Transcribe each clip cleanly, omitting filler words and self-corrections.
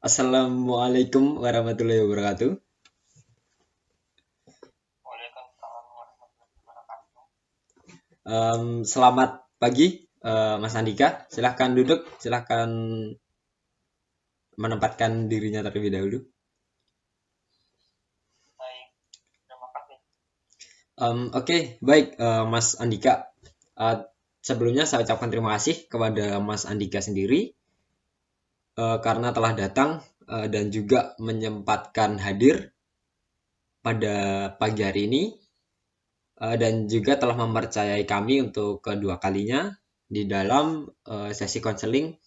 Assalamualaikum warahmatullahi wabarakatuh. Waalaikumsalam warahmatullahi wabarakatuh. Selamat pagi, Mas Andika. Silahkan duduk, silahkan menempatkan dirinya terlebih dahulu. Baik, terima kasih. Oke, baik, Mas Andika. Eh, Sebelumnya saya ucapkan terima kasih kepada Mas Andika sendiri karena telah datang dan juga menyempatkan hadir pada pagi hari ini dan juga telah mempercayai kami untuk kedua kalinya di dalam sesi konseling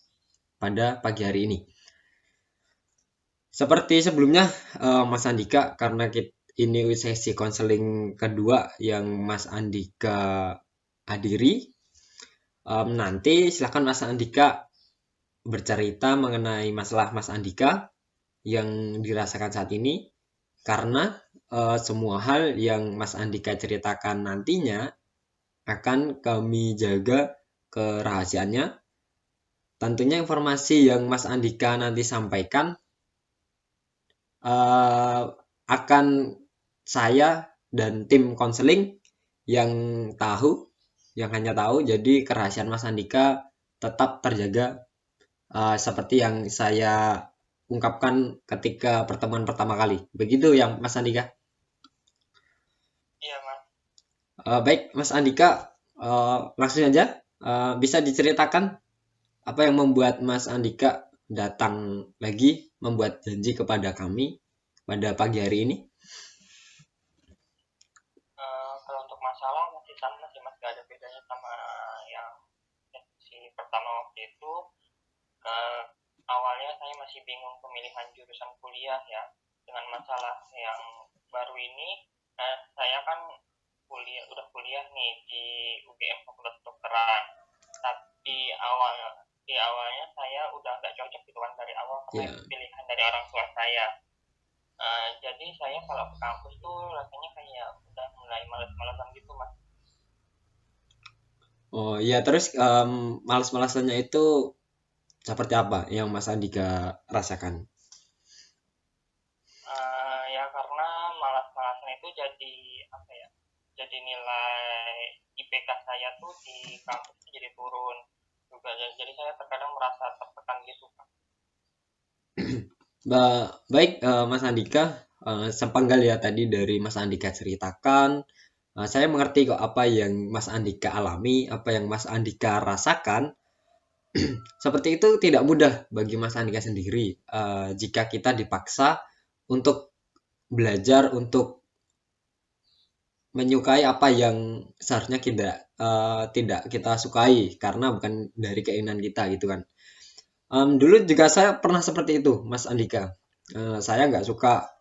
pada pagi hari ini. Seperti sebelumnya, Mas Andika, karena ini sesi konseling kedua yang Mas Andika hadiri, nanti silakan Mas Andika bercerita mengenai masalah Mas Andika yang dirasakan saat ini, karena semua hal yang Mas Andika ceritakan nantinya akan kami jaga kerahasiaannya. Tentunya informasi yang Mas Andika nanti sampaikan akan saya dan tim konseling yang tahu, yang hanya tahu. Jadi kerahasiaan Mas Andika tetap terjaga seperti yang saya ungkapkan ketika pertemuan pertama kali. Begitu yang Mas Andika. Iya, Mas. Baik, Mas Andika, langsung aja bisa diceritakan apa yang membuat Mas Andika datang lagi membuat janji kepada kami pada pagi hari ini. Kalau untuk masalah masih sama sih, Mas. Gak ada bedanya sama yang si pertama waktu itu. Ke awalnya saya masih bingung pemilihan jurusan kuliah ya. Dengan masalah yang baru ini, saya kan udah kuliah nih di UGM Fakultas Kedokteran. Tapi di awalnya saya udah gak cocok gitu kan dari awal karena Ya. itu pilihan dari orang tua saya. Jadi saya kalau ke kampus tuh rasanya kayak udah mulai males-malesan gitu, Mas. Oh iya, terus malas-malasannya itu seperti apa yang Mas Andika rasakan? Ya karena malas-malasan itu jadi apa ya? Jadi nilai IPK saya tuh di kampus tuh jadi turun juga. Jadi saya terkadang merasa tertekan gitu, Pak. Baik, Mas Andika, sepenggal ya tadi dari Mas Andika ceritakan. Saya mengerti kok apa yang Mas Andika alami, apa yang Mas Andika rasakan. Seperti itu tidak mudah bagi Mas Andika sendiri jika kita dipaksa untuk belajar, untuk menyukai apa yang seharusnya tidak kita sukai karena bukan dari keinginan kita gitu kan. Dulu juga saya pernah seperti itu, Mas Andika. Saya nggak suka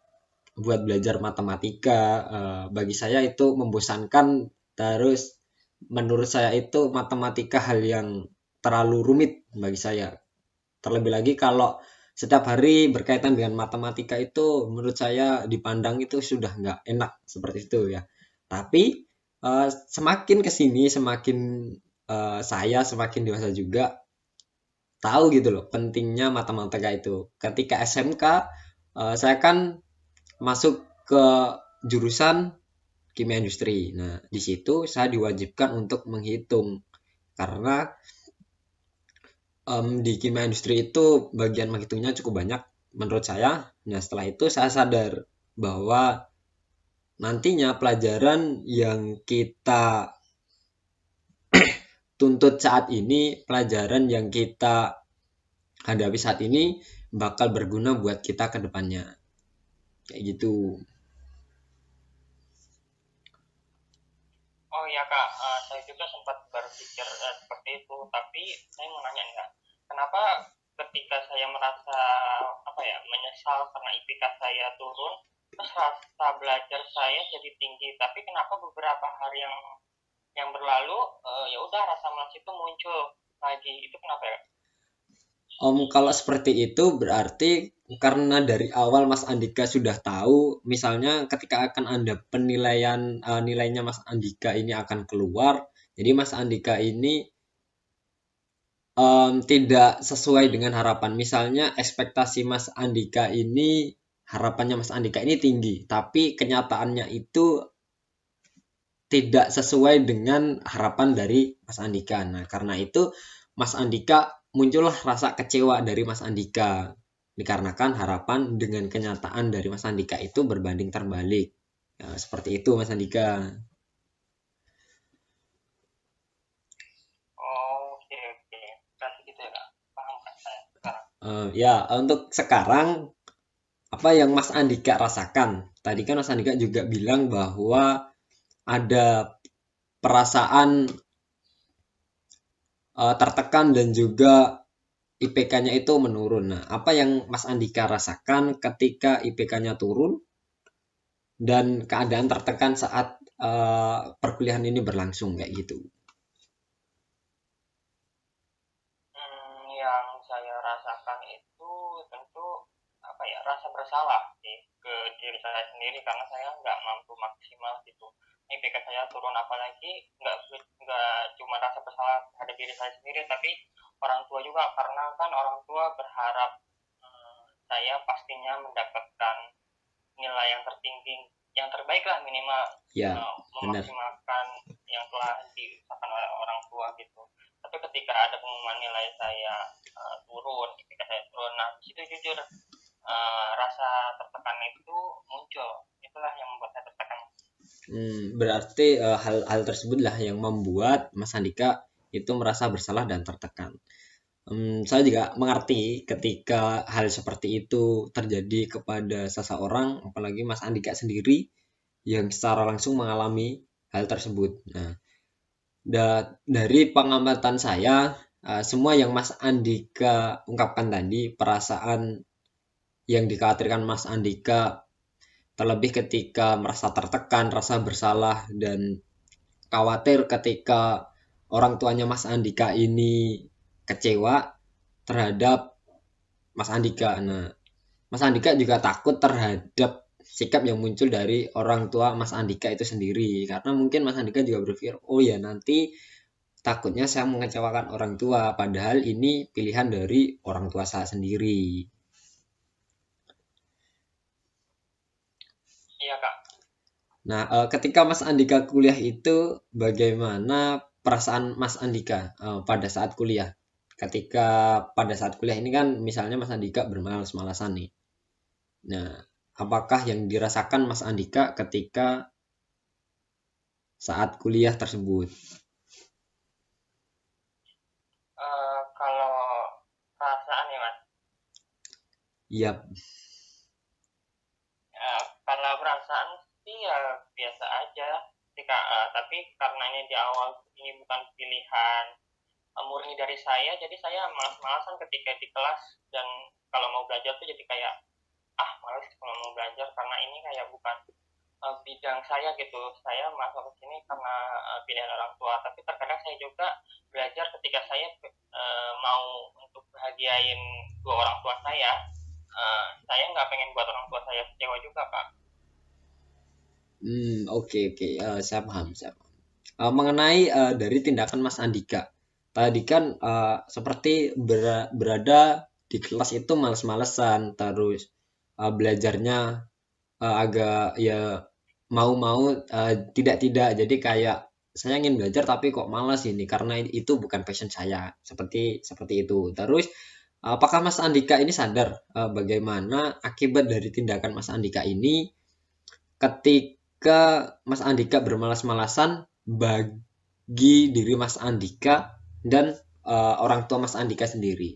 buat belajar matematika. Bagi saya itu membosankan. Terus menurut saya itu matematika hal yang terlalu rumit bagi saya. Terlebih lagi kalau setiap hari berkaitan dengan matematika itu menurut saya dipandang itu sudah nggak enak seperti itu ya. Tapi semakin kesini semakin saya semakin dewasa juga tahu gitu loh pentingnya matematika itu. Ketika SMK saya kan masuk ke jurusan kimia industri. Nah, di situ saya diwajibkan untuk menghitung karena di kimia industri itu bagian menghitungnya cukup banyak menurut saya. Nah, setelah itu saya sadar bahwa nantinya pelajaran yang kita tuntut saat ini, pelajaran yang kita hadapi saat ini bakal berguna buat kita ke depannya. Kayak gitu. Oh iya Kak, saya juga sempat berpikir seperti itu. Tapi saya mau nanya nih Kak, kenapa ketika saya merasa apa ya menyesal karena IPK saya turun, terus rasa belajar saya jadi tinggi. Tapi kenapa beberapa hari yang berlalu ya udah rasa malas itu muncul lagi. Itu kenapa ya? Kalau seperti itu berarti karena dari awal Mas Andika sudah tahu, misalnya ketika akan ada penilaian nilainya Mas Andika ini akan keluar, jadi Mas Andika ini tidak sesuai dengan harapan. Misalnya ekspektasi Mas Andika ini, harapannya Mas Andika ini tinggi, tapi kenyataannya itu tidak sesuai dengan harapan dari Mas Andika. Nah, karena itu Mas Andika muncullah rasa kecewa dari Mas Andika. Dikarenakan harapan dengan kenyataan dari Mas Andika itu berbanding terbalik. Ya, seperti itu Mas Andika. Oh, oke oke. Berarti gitu ya kak. Paham kak saya sekarang. Ya, untuk sekarang apa yang Mas Andika rasakan? Tadi kan Mas Andika juga bilang bahwa ada perasaan tertekan dan juga IPK-nya itu menurun. Nah, apa yang Mas Andika rasakan ketika IPK-nya turun dan keadaan tertekan saat perkuliahan ini berlangsung kayak gitu? Yang saya rasakan itu tentu apa ya, rasa bersalah sih ke diri saya sendiri karena saya nggak mampu maksimal gitu. IPK saya turun, apalagi nggak cuma rasa bersalah terhadap diri saya sendiri, tapi orang tua juga, karena kan orang tua berharap saya pastinya mendapatkan nilai yang tertinggi, yang terbaik lah minimal, Ya, benar. memaksimalkan yang telah diusahakan oleh orang tua gitu. Tapi ketika ada pengumuman nilai saya turun, ketika saya turun, nah situ jujur rasa tertekan itu muncul. Itulah yang membuat saya tertekan. Berarti hal-hal tersebutlah yang membuat Mas Andika itu merasa bersalah dan tertekan. Saya juga mengerti ketika hal seperti itu terjadi kepada seseorang, apalagi Mas Andika sendiri yang secara langsung mengalami hal tersebut. Nah, dari pengamatan saya, semua yang Mas Andika ungkapkan tadi, perasaan yang dikhawatirkan Mas Andika, terlebih ketika merasa tertekan, rasa bersalah, dan khawatir ketika orang tuanya Mas Andika ini kecewa terhadap Mas Andika. Nah, Mas Andika juga takut terhadap sikap yang muncul dari orang tua Mas Andika itu sendiri. Karena mungkin Mas Andika juga berpikir, oh ya nanti takutnya saya mengecewakan orang tua. Padahal ini pilihan dari orang tua saya sendiri. Iya kak. Nah, ketika Mas Andika kuliah itu, bagaimana perasaan Mas Andika pada saat kuliah? Ketika pada saat kuliah ini kan misalnya Mas Andika bermalas-malasan nih. Nah, apakah yang dirasakan Mas Andika ketika saat kuliah tersebut? Kalau perasaan ya mas. Iya. Kalau perasaan sih ya biasa aja sih kak. Tapi karena ini di awal ini bukan pilihan murni dari saya, jadi saya malas-malasan ketika di kelas, dan kalau mau belajar tuh jadi kayak malas kalau mau belajar karena ini kayak bukan bidang saya gitu. Saya masuk ke sini karena pilihan orang tua, tapi terkadang saya juga belajar ketika saya mau untuk bahagiain dua orang tua saya. Saya nggak pengen buat orang tua saya kecewa juga kak. Oke oke, saya paham saya paham. Mengenai, dari tindakan Mas Andika, tadi kan, seperti berada di kelas itu males-malesan, terus, belajarnya, agak ya mau-mau, tidak-tidak. Jadi kayak, "Saya ingin belajar tapi kok malas ini, karena itu bukan passion saya." Seperti seperti itu. Terus, apakah Mas Andika ini sadar, bagaimana akibat dari tindakan Mas Andika ini ketika Mas Andika bermalas-malasan bagi diri Mas Andika dan orang tua Mas Andika sendiri.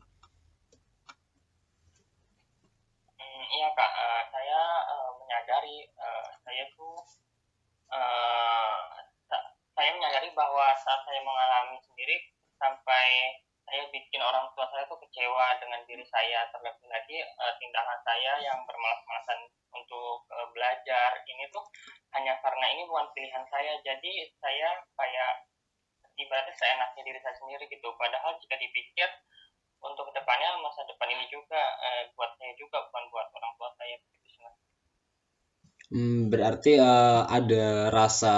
Iya kak. Saya menyadari, saya tuh eh, saya menyadari bahwa saat saya mengalami sendiri, sampai saya bikin orang tua saya tuh kecewa dengan diri saya. Terlebih lagi tindakan saya yang bermalas-malasan untuk belajar ini tuh hanya karena ini bukan pilihan saya, jadi saya kayak ibaratnya saya seenaknya diri saya sendiri gitu. Padahal jika dipikir untuk kedepannya, masa depan ini juga buat saya juga, bukan buat orang tua saya gitu. Berarti ada rasa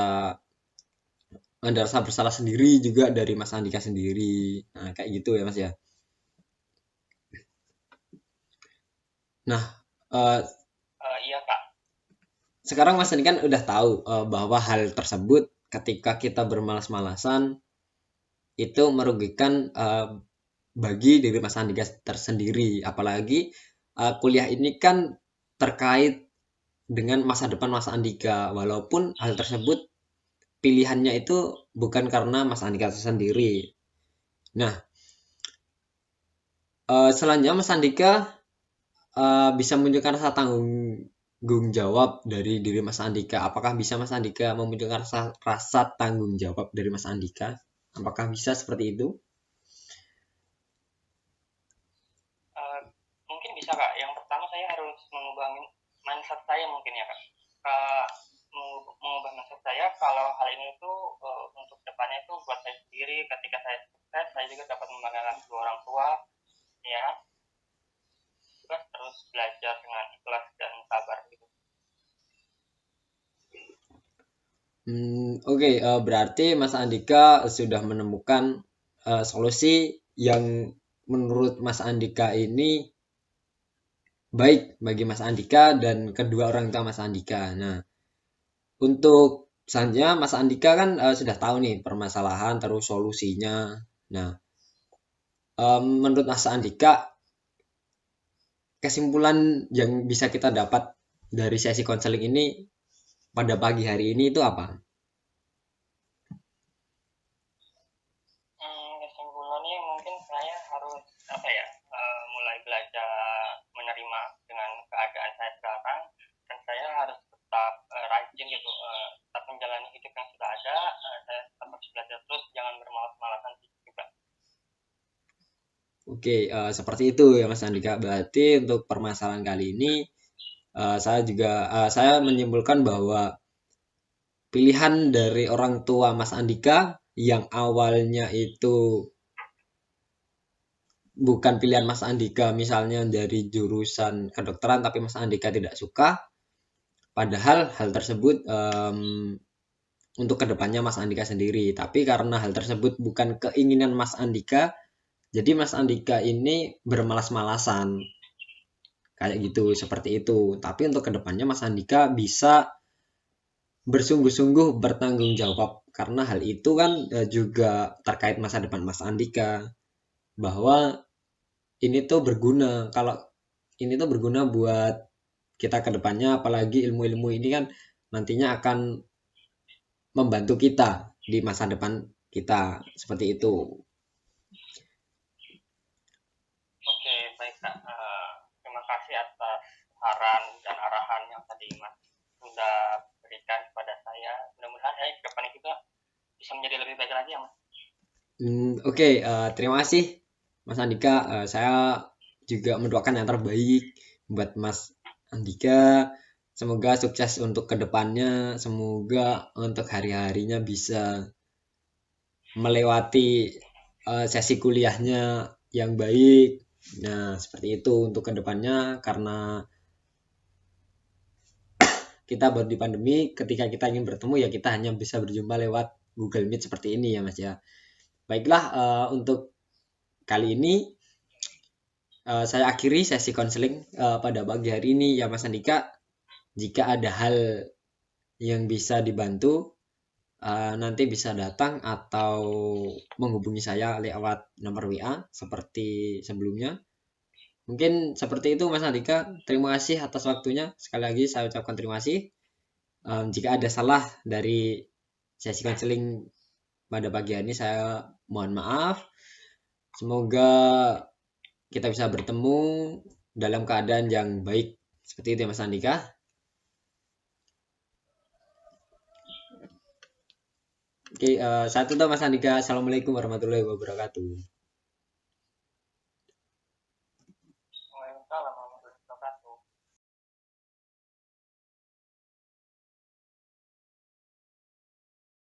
ada rasa bersalah sendiri juga dari Mas Andika sendiri. Nah, kayak gitu ya Mas ya. Nah, eh, Iya Kak. sekarang Mas ini kan udah tahu bahwa hal tersebut ketika kita bermalas-malasan itu merugikan bagi diri Mas Andika tersendiri. Apalagi kuliah ini kan terkait dengan masa depan Mas Andika. Walaupun hal tersebut pilihannya itu bukan karena Mas Andika sendiri. Nah, selanjutnya Mas Andika bisa menunjukkan rasa tanggung jawab dari diri Mas Andika. Apakah bisa Mas Andika memunculkan rasa tanggung jawab dari Mas Andika? Apakah bisa seperti itu? Eh, Mungkin bisa Kak. Yang pertama saya harus mengubah mindset saya mungkin ya Kak. Eh, Mengubah mindset saya kalau hal ini tuh untuk depannya itu buat saya sendiri. Ketika saya sukses, saya juga dapat membanggakan kedua orang tua, ya. Terus belajar dengan ikhlas dan sabar gitu. Oke, berarti Mas Andika sudah menemukan solusi yang menurut Mas Andika ini baik bagi Mas Andika dan kedua orang tua Mas Andika. Nah, untuk selanjutnya Mas Andika kan sudah tahu nih permasalahan terus solusinya. Nah, menurut Mas Andika kesimpulan yang bisa kita dapat dari sesi konseling ini pada pagi hari ini itu apa? Kesimpulannya mungkin saya harus apa ya, mulai belajar menerima dengan keadaan saya sekarang, dan saya harus tetap rajin gitu, tetap menjalani hidup yang sudah ada. Saya tetap harus belajar terus, jangan bermalas-malasan juga. Oke, seperti itu ya Mas Andika. Berarti untuk permasalahan kali ini saya menyimpulkan bahwa pilihan dari orang tua Mas Andika yang awalnya itu bukan pilihan Mas Andika, misalnya dari jurusan kedokteran tapi Mas Andika tidak suka, padahal hal tersebut untuk kedepannya Mas Andika sendiri. Tapi karena hal tersebut bukan keinginan Mas Andika, jadi Mas Andika ini bermalas-malasan kayak gitu, seperti itu. Tapi untuk kedepannya Mas Andika bisa bersungguh-sungguh bertanggung jawab karena hal itu kan juga terkait masa depan Mas Andika, bahwa ini tuh berguna, kalau ini tuh berguna buat kita kedepannya, apalagi ilmu-ilmu ini kan nantinya akan membantu kita di masa depan kita, seperti itu. Oke, baik Kak. Terima kasih atas saran dan arahan yang tadi Mas sudah berikan kepada saya. Mudah-mudahan saya ke depan juga bisa menjadi lebih baik lagi ya Mas. Oke, terima kasih Mas Andika. Saya juga mendoakan yang terbaik buat Mas Andika. Semoga sukses untuk kedepannya. Semoga untuk hari-harinya bisa melewati sesi kuliahnya yang baik. Nah, seperti itu untuk kedepannya karena kita baru di pandemi. Ketika kita ingin bertemu ya kita hanya bisa berjumpa lewat Google Meet seperti ini ya Mas ya. Baiklah, untuk kali ini saya akhiri sesi konseling pada pagi hari ini ya Mas Andika. Jika ada hal yang bisa dibantu, nanti bisa datang atau menghubungi saya lewat nomor WA seperti sebelumnya. Mungkin seperti itu Mas Andika. Terima kasih atas waktunya. Sekali lagi saya ucapkan terima kasih. Jika ada salah dari sesi konseling pada pagi hari ini saya mohon maaf. Semoga kita bisa bertemu dalam keadaan yang baik. Seperti itu ya Mas Andika. Oke, saya tutup Mas Andika. Assalamualaikum warahmatullahi wabarakatuh.